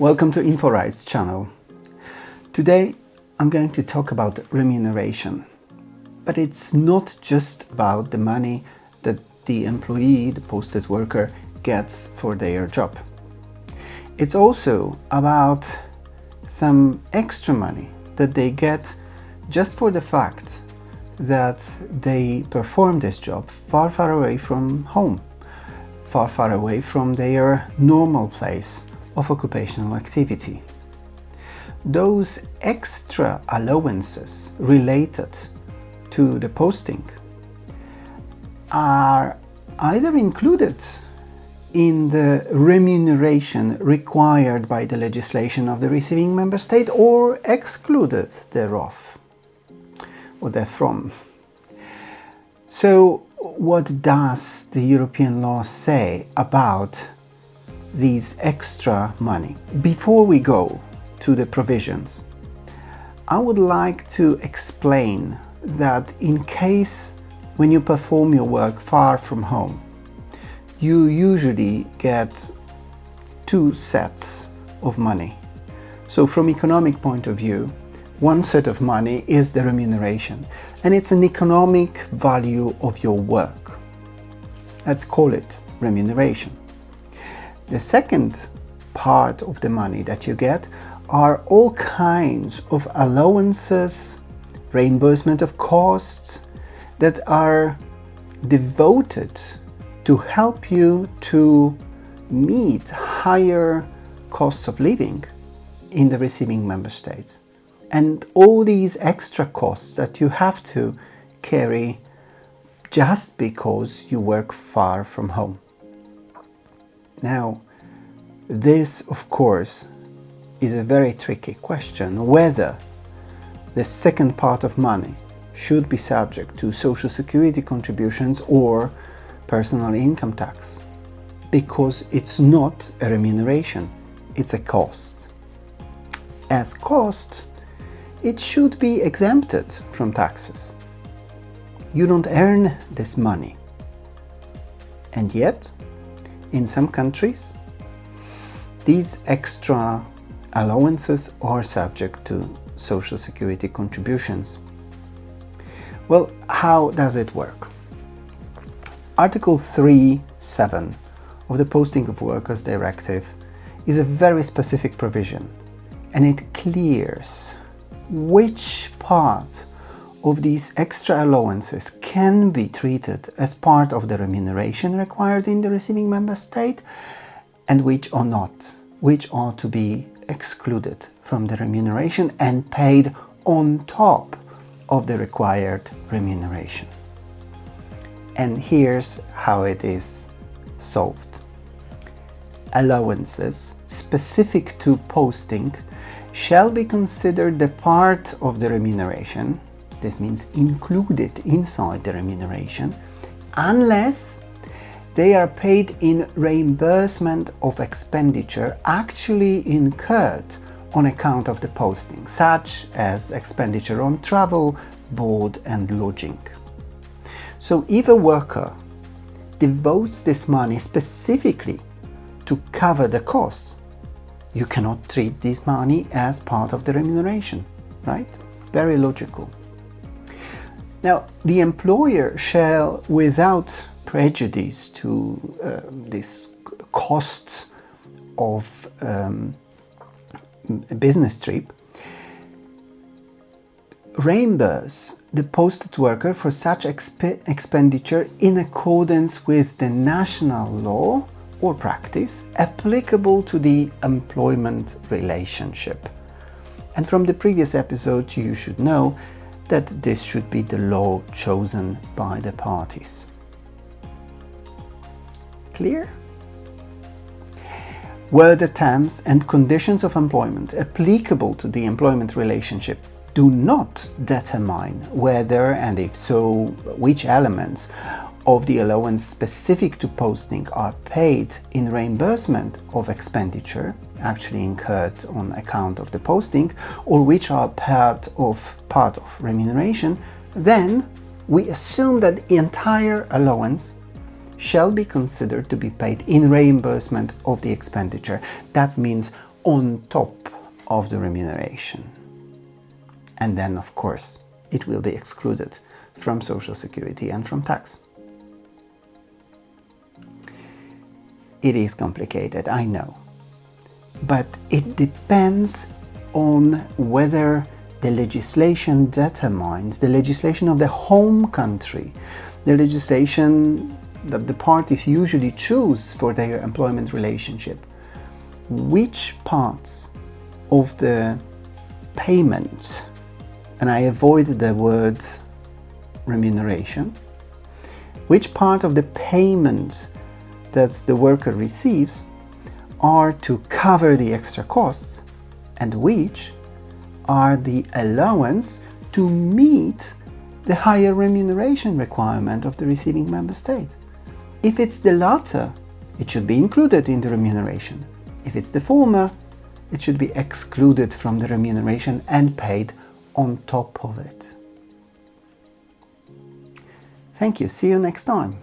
Welcome to InfoRights channel. Today I'm going to talk about remuneration. But it's not just about the money that the employee, the posted worker, gets for their job. It's also about some extra money that they get just for the fact that they perform this job far, far away from home, far, far away from their normal place of occupational activity. Those extra allowances related to the posting are either included in the remuneration required by the legislation of the receiving member state or excluded thereof or therefrom. So what does the European law say about these extra money? Before we go to the provisions, I would like to explain that in case when you perform your work far from home, you usually get two sets of money. So from economic point of view, one set of money is the remuneration, and it's an economic value of your work. Let's call it remuneration. The second part of the money that you get are all kinds of allowances, reimbursement of costs that are devoted to help you to meet higher costs of living in the receiving member states. And all these extra costs that you have to carry just because you work far from home. Now, this, of course, is a very tricky question, whether the second part of money should be subject to social security contributions or personal income tax, because it's not a remuneration, it's a cost. As cost, it should be exempted from taxes. You don't earn this money. And yet, in some countries, these extra allowances are subject to social security contributions. Well, how does it work? Article 3.7 of the Posting of Workers Directive is a very specific provision, and it clears which part of these extra allowances can be treated as part of the remuneration required in the receiving member state and which are not, which are to be excluded from the remuneration and paid on top of the required remuneration. And here's how it is solved. Allowances specific to posting shall be considered the part of the remuneration, this means included inside the remuneration, unless they are paid in reimbursement of expenditure actually incurred on account of the posting, such as expenditure on travel, board and lodging. So if a worker devotes this money specifically to cover the costs, you cannot treat this money as part of the remuneration, right? Very logical. Now, the employer shall, without prejudice to these costs of a business trip, reimburse the posted worker for such expenditure in accordance with the national law or practice applicable to the employment relationship. And from the previous episode, you should know that this should be the law chosen by the parties. Clear? Where the terms and conditions of employment applicable to the employment relationship do not determine whether, and if so, which elements of the allowance specific to posting are paid in reimbursement of expenditure actually incurred on account of the posting, or which are part of remuneration, then we assume that the entire allowance shall be considered to be paid in reimbursement of the expenditure. That means on top of the remuneration. And then, of course, it will be excluded from Social Security and from tax. It is complicated, I know, but it depends on whether the legislation determines, the legislation of the home country, the legislation that the parties usually choose for their employment relationship, which parts of the payment, and I avoid the word remuneration, which part of the payment that the worker receives are to cover the extra costs, and which are the allowance to meet the higher remuneration requirement of the receiving member state. If it's the latter, it should be included in the remuneration. If it's the former, it should be excluded from the remuneration and paid on top of it. Thank you. See you next time.